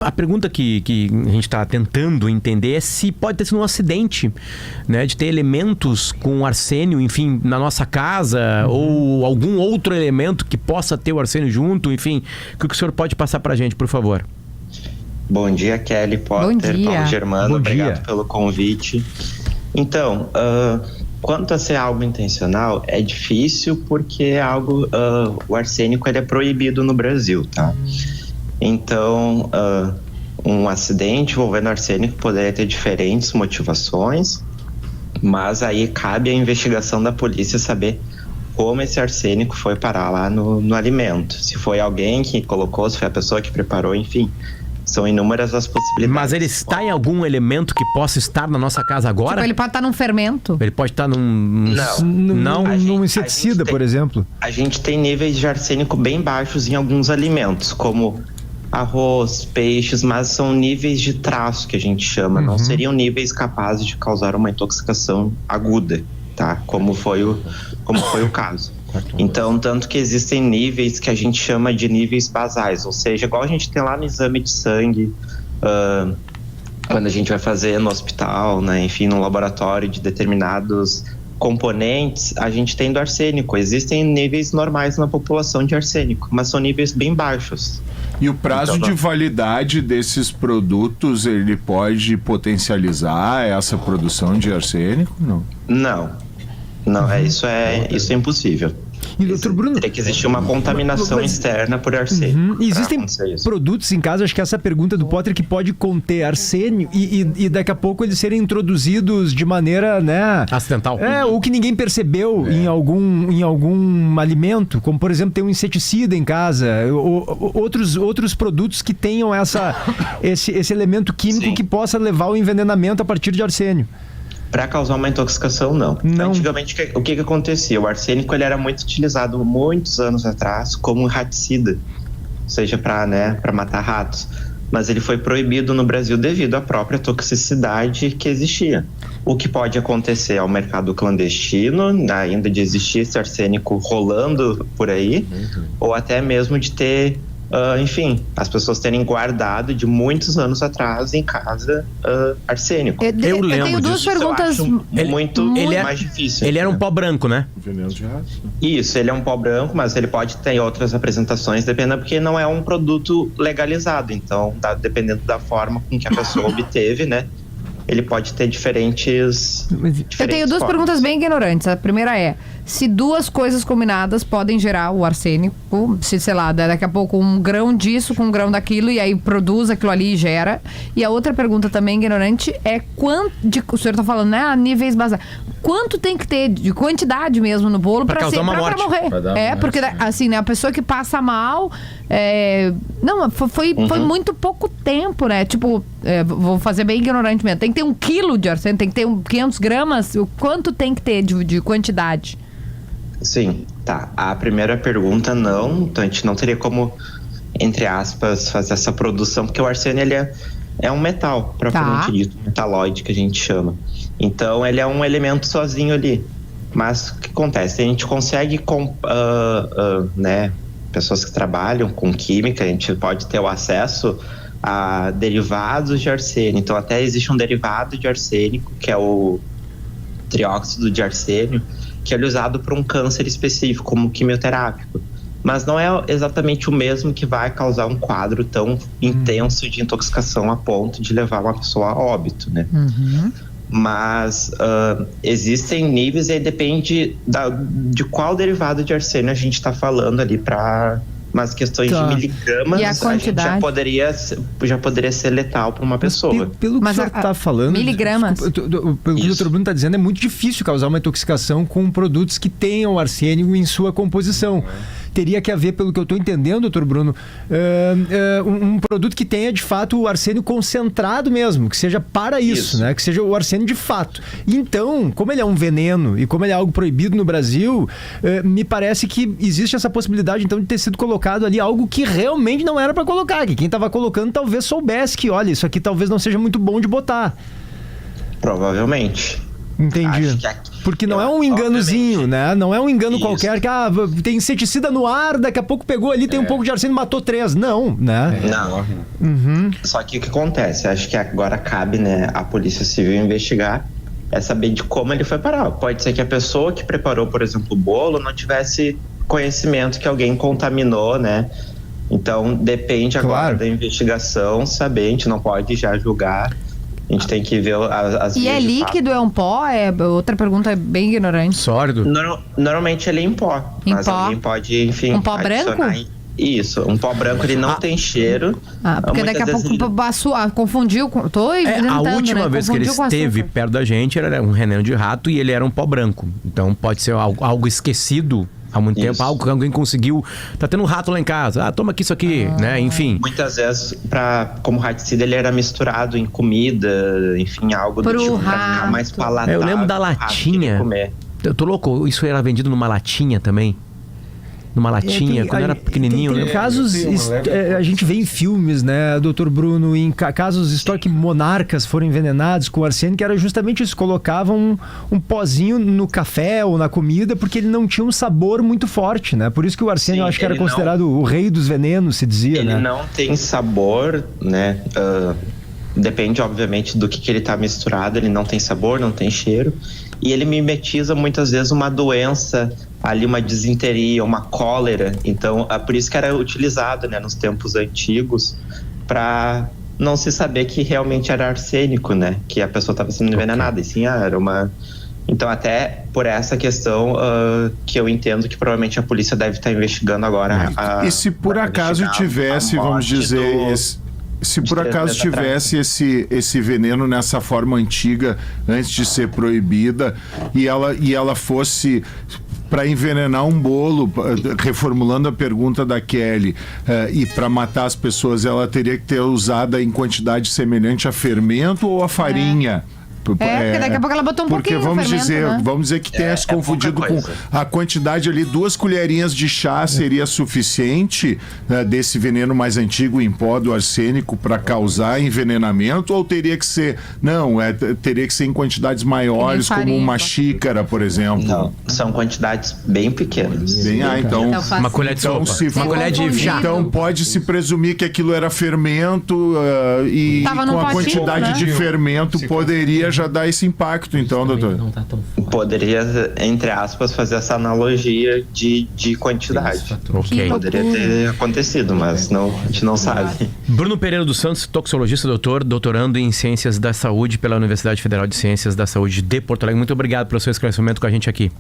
A pergunta que a gente está tentando entender é se pode ter sido um acidente, né, de ter elementos com arsênio, enfim, na nossa casa, ou algum outro elemento que possa ter o arsênio junto, enfim. O que o senhor pode passar para a gente, por favor? Bom dia, Kelly, Potter, Paulo Germano, obrigado pelo convite. Então, quanto a ser algo intencional, é difícil porque é algo, o arsênico ele é proibido no Brasil, tá? Então, um acidente envolvendo arsênico poderia ter diferentes motivações, mas aí cabe à investigação da polícia saber como esse arsênico foi parar lá no alimento. Se foi alguém que colocou, se foi a pessoa que preparou, enfim. São inúmeras as possibilidades. Mas ele está em algum elemento que possa estar na nossa casa agora? Tipo, ele pode estar num fermento? Ele pode estar num inseticida, por exemplo? A gente tem níveis de arsênico bem baixos em alguns alimentos, como arroz, peixes, mas são níveis de traço que a gente chama. Não seriam níveis capazes de causar uma intoxicação aguda, tá? Como foi o caso. Então, tanto que existem níveis que a gente chama de níveis basais, ou seja, igual a gente tem lá no exame de sangue, quando a gente vai fazer no hospital, né, enfim, no laboratório de determinados componentes, a gente tem do arsênico. Existem níveis normais na população de arsênico, mas são níveis bem baixos. E o prazo de validade desses produtos, ele pode potencializar essa produção de arsênico? Não. Não, isso é impossível. E, doutor Bruno, teria que existir uma contaminação externa por arsênico. Existem produtos em casa, acho que essa pergunta do Potter, que pode conter arsênio e daqui a pouco eles serem introduzidos de maneira, né, acidental. Ou que ninguém percebeu em algum alimento, como por exemplo ter um inseticida em casa, outros produtos que tenham esse elemento químico que possa levar ao envenenamento a partir de arsênio. Para causar uma intoxicação, não. Antigamente, o que acontecia? O arsênico ele era muito utilizado muitos anos atrás como raticida, ou seja, para matar ratos. Mas ele foi proibido no Brasil devido à própria toxicidade que existia. O que pode acontecer ao mercado clandestino, ainda de existir esse arsênico rolando por aí, ou até mesmo de ter... enfim, as pessoas terem guardado de muitos anos atrás em casa arsênico. Eu tenho duas perguntas. Muito mais difícil. Ele era um pó branco, né? Veneno de rato. Isso, ele é um pó branco, mas ele pode ter outras apresentações, dependendo, porque não é um produto legalizado. Então, dependendo da forma com que a pessoa obteve, né? Ele pode ter diferentes Eu tenho duas perguntas bem ignorantes. A primeira é: se duas coisas combinadas podem gerar o arsênico, se, sei lá, daqui a pouco um grão disso com um grão daquilo, e aí produz aquilo ali e gera. E a outra pergunta também ignorante é o senhor tá falando, né, a níveis basais. Quanto tem que ter de quantidade mesmo no bolo pra morrer? Porque assim, né, a pessoa que passa mal, foi muito pouco tempo, né? Tipo, vou fazer bem ignorante mesmo. Tem que ter 1 quilo de arsênico, tem que ter 500 gramas. O quanto tem que ter de quantidade? Sim, tá. A primeira pergunta, não. Então a gente não teria como, entre aspas, fazer essa produção, porque o arsênio ele é um metal, propriamente dito, metalóide que a gente chama. Então ele é um elemento sozinho ali. Mas o que acontece? A gente consegue, né, pessoas que trabalham com química, a gente pode ter o acesso a derivados de arsênio. Então até existe um derivado de arsênico, que é o trióxido de arsênio, que é usado para um câncer específico, como quimioterápico. Mas não é exatamente o mesmo que vai causar um quadro tão intenso de intoxicação a ponto de levar uma pessoa a óbito, né? Mas existem níveis e aí depende de qual derivado de arsênio a gente está falando ali para... Mas questões de miligramas, e a quantidade? A gente já poderia ser letal para uma pessoa. Pelo que o senhor está falando... Miligramas? Pelo que o doutor Bruno está dizendo, é muito difícil causar uma intoxicação com produtos que tenham arsênico em sua composição. Teria que haver, pelo que eu estou entendendo, doutor Bruno, um produto que tenha, de fato, o arsênio concentrado mesmo, que seja para isso, né? Que seja o arsênio de fato. Então, como ele é um veneno e como ele é algo proibido no Brasil, me parece que existe essa possibilidade, então, de ter sido colocado ali algo que realmente não era para colocar, que quem estava colocando talvez soubesse que, olha, isso aqui talvez não seja muito bom de botar. Provavelmente. Entendi. Acho que aqui- Porque não eu- é um enganozinho, obviamente. né? Não é um engano Isso. qualquer que tem inseticida no ar, daqui a pouco pegou ali, tem um pouco de arsênio, matou 3. Não, né? Não. Só que o que acontece? Acho que agora cabe, né, a Polícia Civil investigar, é saber de como ele foi parar. Pode ser que a pessoa que preparou, por exemplo, o bolo não tivesse conhecimento que alguém contaminou, né? Então depende agora Claro. da investigação, saber, a gente não pode já julgar. A gente tem que ver as E é vias de líquido, é um pó? Outra pergunta bem ignorante. Sólido. Normalmente ele é em pó, Em mas pó? alguém pode, enfim, Um pó branco? adicionar Isso, um pó branco ele não tem cheiro. Porque daqui a Muitas pouco vezes confundiu com... Tô A inventando, última né? vez que ele Confundiu com esteve açúcar. perto da gente era um veneno de rato e ele era um pó branco. Então pode ser algo esquecido há muito tempo, Isso. algo que alguém conseguiu. Tá tendo um rato lá em casa. Ah, toma aqui isso aqui, né? Enfim. Muitas vezes, como raticida, ele era misturado em comida, enfim, algo Pro do tipo, pra rato. ficar mais palatável. Eu lembro da pro rato latinha. querer comer. Eu tô louco, isso era vendido numa latinha também. Numa latinha, quando era pequenininho, tem né? casos, a gente vê em filmes, né, doutor Bruno, em casos históricos que monarcas foram envenenados com arsênio, que era justamente isso, colocavam um pozinho no café ou na comida, porque ele não tinha um sabor muito forte, né? Por isso que o arsênio, Sim, eu acho que era ele não- considerado o rei dos venenos, se dizia, Ele né? não tem sabor, né? Depende, obviamente, do que ele tá misturado. Ele não tem sabor, não tem cheiro. E ele mimetiza, muitas vezes, uma doença ali, uma disenteria, uma cólera. Então, é por isso que era utilizado, né, nos tempos antigos, para não se saber que realmente era arsênico, né? Que a pessoa estava sendo envenenada. E sim, era uma... Então, até por essa questão que eu entendo que provavelmente a polícia deve estar investigando agora. E se por pra acaso investigar tivesse, a vamos morte dizer, se por 3 acaso meses atrás. tivesse esse veneno nessa forma antiga, antes de ser proibida, e ela fosse para envenenar um bolo, reformulando a pergunta da Kelly, e para matar as pessoas, ela teria que ter usado em quantidade semelhante a fermento ou a farinha? porque daqui a pouco ela botou um Porque pouquinho vamos fermento, dizer, né? vamos dizer que tenha se confundido pouca com coisa. a quantidade ali, 2 colherinhas de chá seria suficiente, né, desse veneno mais antigo em pó do arsênico para causar envenenamento, ou teria que ser, teria que ser em quantidades maiores, farinha, como uma pode ser. xícara, por exemplo. Não, são quantidades bem pequenas. Então, Então faz Uma colher de então, sopa. se Uma for- colher de confundido. então pode-se presumir que aquilo era fermento, e Tava num com a potinho, quantidade né? de fermento poderia já dar esse impacto, então, doutor. Não tá tão forte. Poderia, entre aspas, fazer essa analogia de quantidade. Ok. Poderia ter acontecido, mas não, a gente não sabe. Bruno Pereira dos Santos, toxicologista, doutorando em Ciências da Saúde pela Universidade Federal de Ciências da Saúde de Porto Alegre. Muito obrigado pelo seu esclarecimento com a gente aqui.